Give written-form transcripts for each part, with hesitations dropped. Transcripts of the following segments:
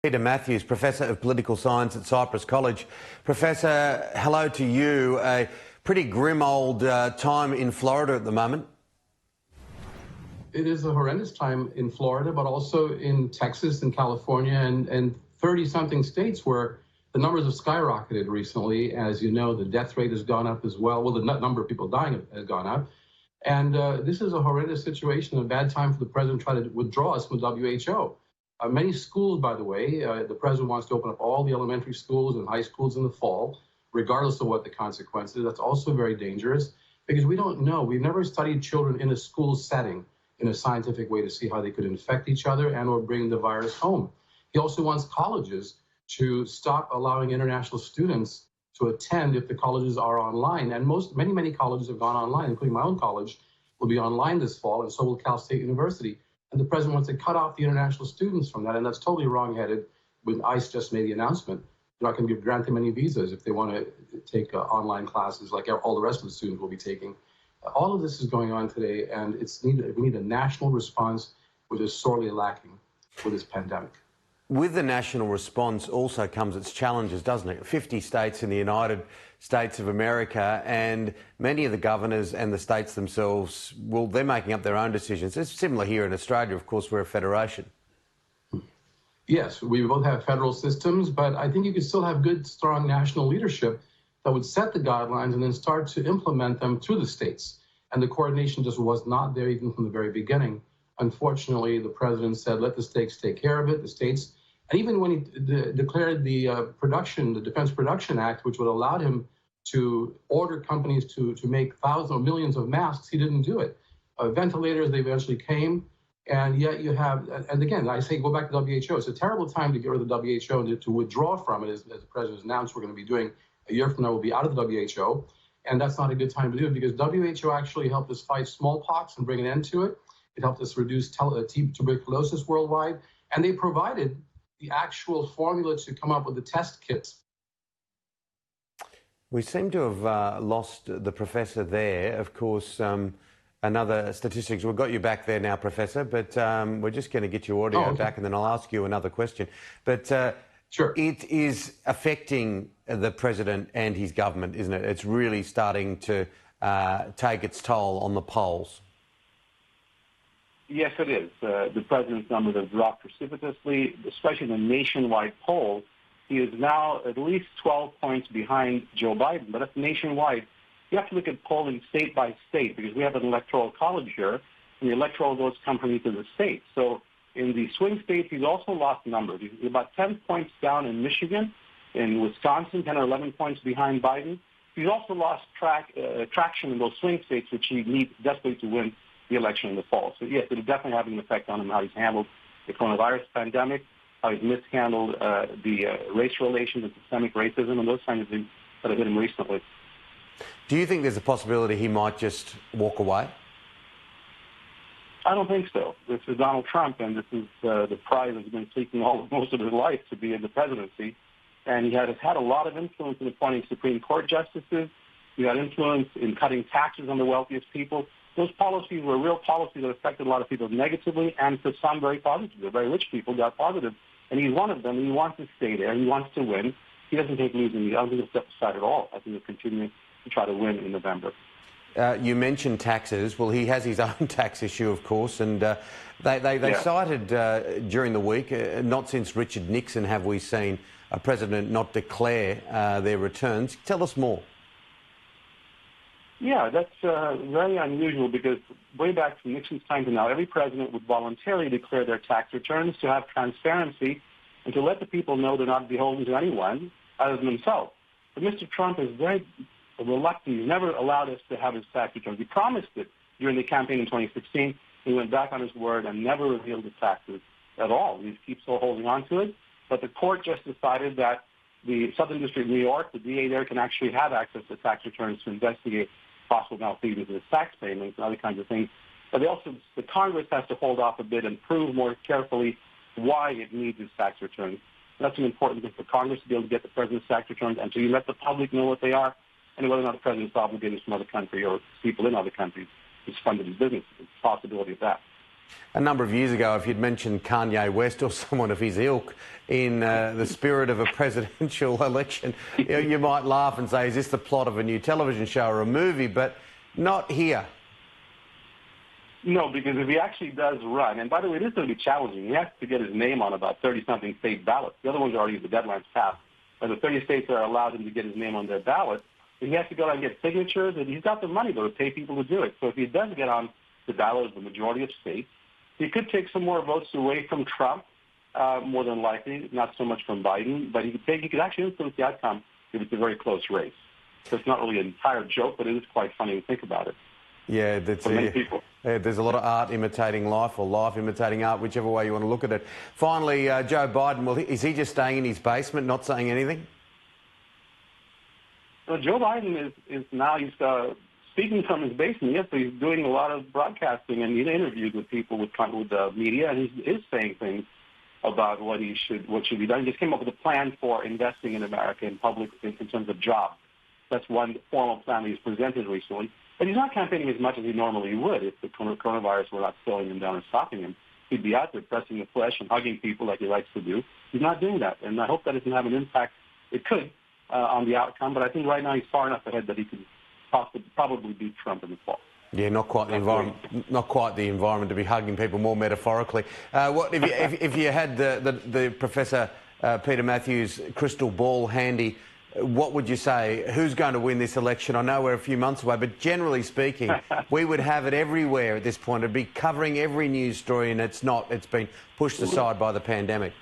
Peter Mathews, Professor of Political Science at Cyprus College. Professor, hello to you. A pretty grim old time in Florida at the moment. It is a horrendous time in Florida, but also in Texas and California and 30-something states where the numbers have skyrocketed recently. As you know, the death rate has gone up as well. Well, the number of people dying has gone up. And this is a horrendous situation, a bad time for the president to try to withdraw us from the WHO. Many schools, by the way, the president wants to open up all the elementary schools and high schools in the fall, regardless of what the consequences. That's also very dangerous because we don't know. We've never studied children in a school setting in a scientific way to see how they could infect each other and or bring the virus home. He also wants colleges to stop allowing international students to attend if the colleges are online. And many colleges have gone online, including my own college, will be online this fall, and so will Cal State University. And the president wants to cut off the international students from that, and that's totally wrong-headed. When ICE just made the announcement, they're not going to grant them any visas if they want to take online classes like all the rest of the students will be taking. All of this is going on today, and we need a national response, which is sorely lacking with this pandemic. With the national response also comes its challenges, doesn't it? 50 states in the United States of America, and many of the governors and the states themselves, well, they're making up their own decisions. It's similar here in Australia. Of course, we're a federation. Yes, we both have federal systems, but I think you could still have good, strong national leadership that would set the guidelines and then start to implement them through the states. And the coordination just was not there even from the very beginning. Unfortunately, the president said, let the states take care of it, the states. And even when he declared the Defense Production Act, which would allow him to order companies to make thousands or millions of masks, he didn't do it. Ventilators, they eventually came. And yet you have, and again, I say go back to WHO. It's a terrible time to get rid of the WHO and to withdraw from it, as the president has announced we're going to be doing. A year from now, we'll be out of the WHO. And that's not a good time to do it because WHO actually helped us fight smallpox and bring an end to it. It helped us reduce tuberculosis worldwide. And they provided the actual formula to come up with the test kits. We seem to have lost the professor there. Of course, another statistics. We've got you back there now, Professor, but we're just going to get your audio back and then I'll ask you another question. But sure. It is affecting the president and his government, isn't it? It's really starting to take its toll on the polls. Yes, it is. The president's numbers have dropped precipitously, especially in the nationwide poll. He is now at least 12 points behind Joe Biden, but that's nationwide. You have to look at polling state by state because we have an electoral college here, and the electoral votes come from each of the states. So in the swing states, he's also lost numbers. He's about 10 points down in Michigan, in Wisconsin, 10 or 11 points behind Biden. He's also lost traction in those swing states, which he needs desperately to win the election in the fall. So yes, it is definitely having an effect on him, how he's handled the coronavirus pandemic, how he's mishandled the race relations and systemic racism, and those kinds of things that have hit him recently. Do you think there's a possibility he might just walk away? I don't think so. This is Donald Trump, and this is the prize that he's been seeking most of his life to be in the presidency. And he has had a lot of influence in appointing Supreme Court justices. He had influence in cutting taxes on the wealthiest people. Those policies were real policies that affected a lot of people negatively and to some very positively. The very rich people got positive. And he's one of them, and he wants to stay there. He wants to win. He doesn't take losing. I don't think he'll step aside at all. I think he'll continue to try to win in November. You mentioned taxes. Well, he has his own tax issue, of course, and they cited during the week, not since Richard Nixon have we seen a president not declare their returns. Tell us more. Yeah, that's very unusual because way back from Nixon's time to now, every president would voluntarily declare their tax returns to have transparency and to let the people know they're not beholden to anyone other than themselves. But Mr. Trump is very reluctant. He's never allowed us to have his tax returns. He promised it during the campaign in 2016. He went back on his word and never revealed his taxes at all. He keeps holding on to it. But the court just decided that the Southern District of New York, the DA there, can actually have access to tax returns to investigate possible malfeasance in his tax payments and other kinds of things. But the Congress has to hold off a bit and prove more carefully why it needs his tax returns. That's an important thing for Congress to be able to get the president's tax returns and to let the public know what they are and whether or not the president's obligated from other country or people in other countries who's funded his business. There's a possibility of that. A number of years ago, if you'd mentioned Kanye West or someone of his ilk in the spirit of a presidential election, you might laugh and say, is this the plot of a new television show or a movie? But not here. No, because if he actually does run, and by the way, this is going to be challenging. He has to get his name on about 30-something state ballots. The other ones are already, the deadline's passed. But the 30 states that are allowed him to get his name on their ballot, he has to go out and get signatures, and he's got the money, though, to pay people to do it. So if he does get on the ballot of the majority of states, he could take some more votes away from Trump, more than likely, not so much from Biden, but he could actually influence the outcome if it's a very close race. So it's not really an entire joke, but it is quite funny to think about it. Yeah, that's for many people. There's a lot of art imitating life, or life imitating art, whichever way you want to look at it. Finally, Joe Biden, is he just staying in his basement, not saying anything? Well, Joe Biden is now, he's speaking from his basement. Yes, but he's doing a lot of broadcasting and he's interviewed with people with the media, and he is saying things about what should be done. He just came up with a plan for investing in America in public in terms of jobs. That's one formal plan that he's presented recently. But he's not campaigning as much as he normally would if the coronavirus were not slowing him down and stopping him. He'd be out there pressing the flesh and hugging people like he likes to do. He's not doing that, and I hope that doesn't have an impact. It could on the outcome, but I think right now he's far enough ahead that he could probably beat Trump in the fall. Yeah, not quite the environment. Not quite the environment to be hugging people, more metaphorically. What if you had the Professor Peter Mathews crystal ball handy? What would you say? Who's going to win this election? I know we're a few months away, but generally speaking, we would have it everywhere at this point. It'd be covering every news story, and it's not. It's been pushed aside by the pandemic.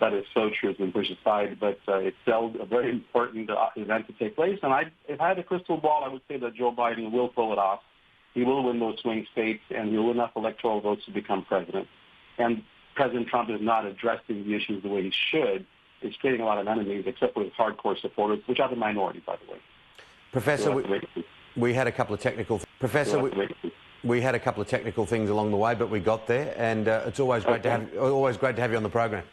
That is so true. It's been pushed aside, but it's still a very important event to take place. And if I had a crystal ball, I would say that Joe Biden will pull it off. He will win those swing states, and he'll win enough electoral votes to become president. And President Trump is not addressing the issues the way he should. It's creating a lot of enemies, except for his hardcore supporters, which are the minority, by the way. Professor, we had a couple of technical... we had a couple of technical things along the way, but we got there, and it's always great to have you on the program.